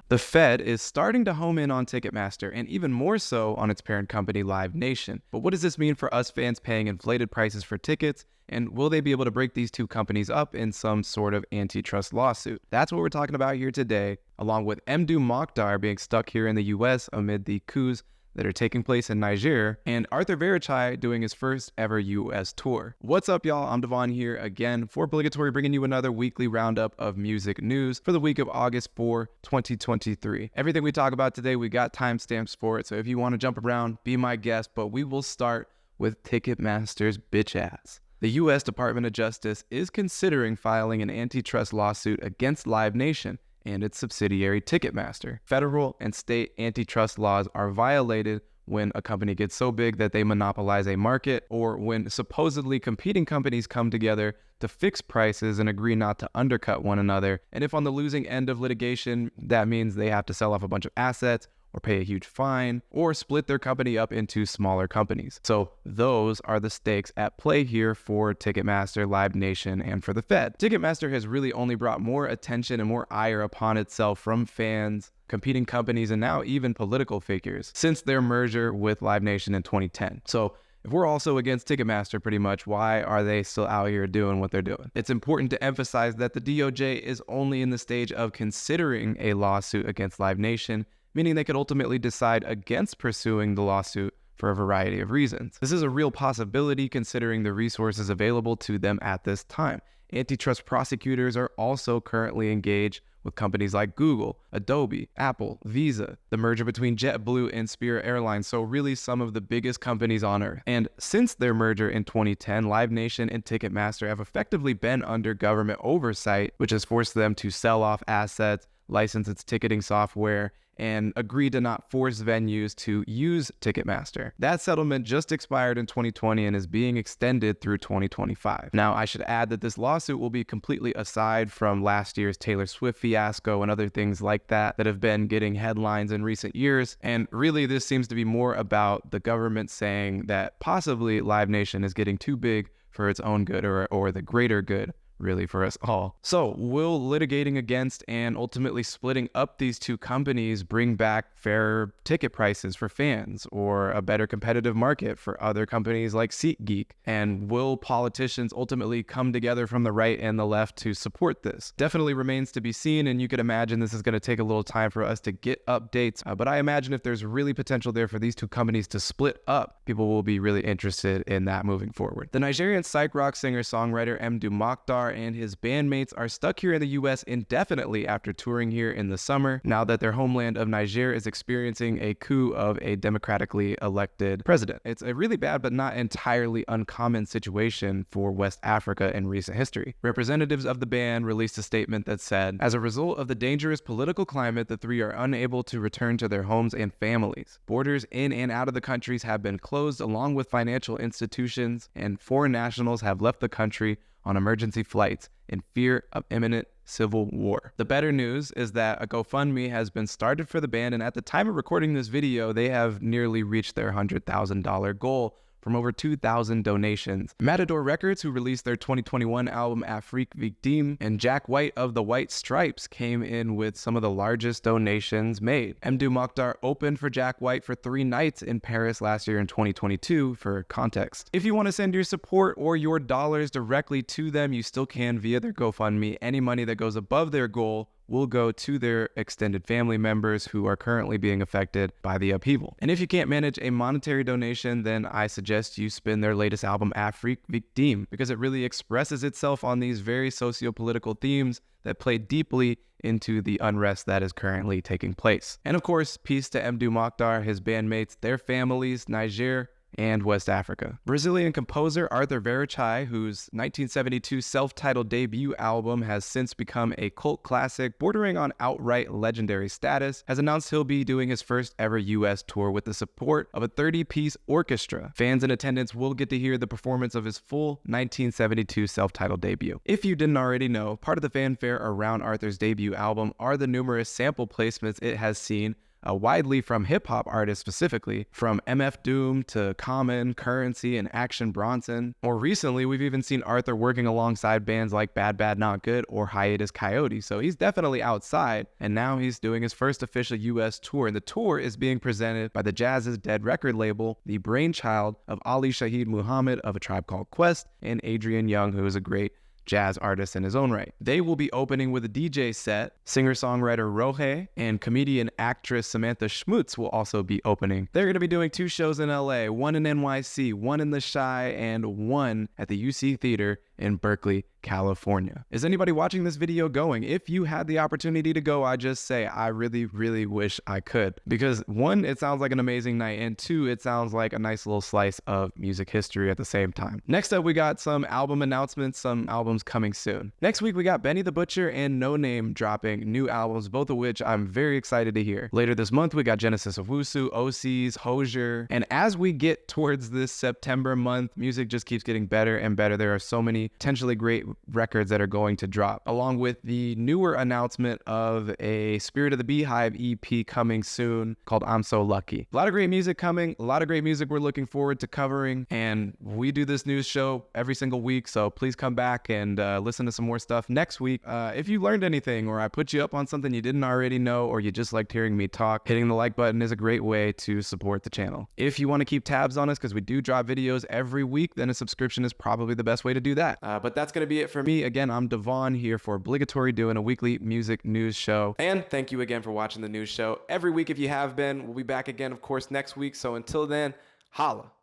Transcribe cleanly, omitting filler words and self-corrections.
The Fed is starting to home in on Ticketmaster and even more so on its parent company Live Nation. But what does this mean for us fans paying inflated prices for tickets? And will they be able to break these two companies up in some sort of antitrust lawsuit? That's what we're talking about here today, along with Mdou Moctar being stuck here in the US amid the coups that are taking place in Niger, and Arthur Verocai doing his first ever US tour. What's up, y'all? I'm Devon here again for Obligatory, bringing you another weekly roundup of music news for the week of August 4, 2023. Everything we talk about today, we got timestamps for it, so if you want to jump around, be my guest, but we will start with Ticketmaster's bitch ass. The U.S. Department of Justice is considering filing an antitrust lawsuit against Live Nation and its subsidiary Ticketmaster. Federal and state antitrust laws are violated when a company gets so big that they monopolize a market, or when supposedly competing companies come together to fix prices and agree not to undercut one another. And if on the losing end of litigation, that means they have to sell off a bunch of assets, or pay a huge fine, or split their company up into smaller companies. So those are the stakes at play here for Ticketmaster, Live Nation, and for the Fed. Ticketmaster has really only brought more attention and more ire upon itself from fans, competing companies, and now even political figures since their merger with Live Nation in 2010. So if we're also against Ticketmaster pretty much, why are they still out here doing what they're doing? It's important to emphasize that the DOJ is only in the stage of considering a lawsuit against Live Nation, meaning they could ultimately decide against pursuing the lawsuit for a variety of reasons. This is a real possibility considering the resources available to them at this time. Antitrust prosecutors are also currently engaged with companies like Google, Adobe, Apple, Visa, the merger between JetBlue and Spirit Airlines, so really some of the biggest companies on earth. And since their merger in 2010, Live Nation and Ticketmaster have effectively been under government oversight, which has forced them to sell off assets, license its ticketing software, and agreed to not force venues to use Ticketmaster. That settlement just expired in 2020 and is being extended through 2025. Now, I should add that this lawsuit will be completely aside from last year's Taylor Swift fiasco and other things like that have been getting headlines in recent years. And really, this seems to be more about the government saying that possibly Live Nation is getting too big for its own good, or the greater good, really, for us all. So will litigating against and ultimately splitting up these two companies bring back fair ticket prices for fans, or a better competitive market for other companies like SeatGeek? And will politicians ultimately come together from the right and the left to support this? Definitely remains to be seen, and you could imagine this is going to take a little time for us to get updates, but I imagine if there's really potential there for these two companies to split up, people will be really interested in that moving forward. The Nigerian psych rock singer-songwriter Mdou Moctar and his bandmates are stuck here in the US indefinitely after touring here in the summer, now that their homeland of Niger is experiencing a coup of a democratically elected president. It's a really bad but not entirely uncommon situation for West Africa in recent history. Representatives of the band released a statement that said, "As a result of the dangerous political climate, the three are unable to return to their homes and families. Borders in and out of the countries have been closed, along with financial institutions, and foreign nationals have left the country on emergency flights in fear of imminent civil war." The better news is that a GoFundMe has been started for the band, and at the time of recording this video, they have nearly reached their $100,000 goal from over 2,000 donations. Matador Records, who released their 2021 album Afrique Victime, and Jack White of the White Stripes came in with some of the largest donations made. Mdou Moctar opened for Jack White for 3 nights in Paris last year in 2022, for context. If you want to send your support or your dollars directly to them, you still can via their GoFundMe. Any money that goes above their goal will go to their extended family members who are currently being affected by the upheaval. And if you can't manage a monetary donation, then I suggest you spin their latest album, Afrique Victime, because it really expresses itself on these very socio-political themes that play deeply into the unrest that is currently taking place. And of course, peace to Mdou Moctar, his bandmates, their families, Niger, and West Africa. Brazilian composer Arthur Verocai, whose 1972 self-titled debut album has since become a cult classic bordering on outright legendary status, has announced he'll be doing his first ever US tour with the support of a 30-piece orchestra. Fans in attendance will get to hear the performance of his full 1972 self-titled debut. If you didn't already know, part of the fanfare around Arthur's debut album are the numerous sample placements it has seen widely from hip-hop artists specifically, from MF Doom to Common, Currency, and Action Bronson. More recently, we've even seen Arthur working alongside bands like Bad Bad Not Good or Hiatus Coyote, so he's definitely outside, and now he's doing his first official US tour, and the tour is being presented by the Jazz Is Dead record label, the brainchild of Ali Shaheed Muhammad of A Tribe Called Quest and Adrian Young, who is a great jazz artist in his own right. They will be opening with a DJ set. Singer-songwriter Verocai and comedian-actress Samantha Schmutz will also be opening. They're going to be doing 2 shows in LA, one in NYC, one in the Chi, and one at the UC Theater in Berkeley, California. Is anybody watching this video going? If you had the opportunity to go, I just say I really, really wish I could. Because 1, it sounds like an amazing night, and 2, it sounds like a nice little slice of music history at the same time. Next up, we got some album announcements, some albums coming soon. Next week, we got Benny the Butcher and No Name dropping new albums, both of which I'm very excited to hear. Later this month, we got Genesis Owusu, OCs, Hozier, and as we get towards this September month, music just keeps getting better and better. There are so many potentially great records that are going to drop, along with the newer announcement of a Spirit of the Beehive EP coming soon called I'm So Lucky. A lot of great music coming, a lot of great music we're looking forward to covering, and we do this news show every single week, so please come back and listen to some more stuff next week. If you learned anything or I put you up on something you didn't already know or you just liked hearing me talk, hitting the like button is a great way to support the channel. If you want to keep tabs on us, because we do drop videos every week, then a subscription is probably the best way to do that. But that's going to be it for me. Again, I'm Devon here for Obligatory, doing a weekly music news show. And thank you again for watching the news show every week if you have been. We'll be back again, of course, next week. So until then, holla.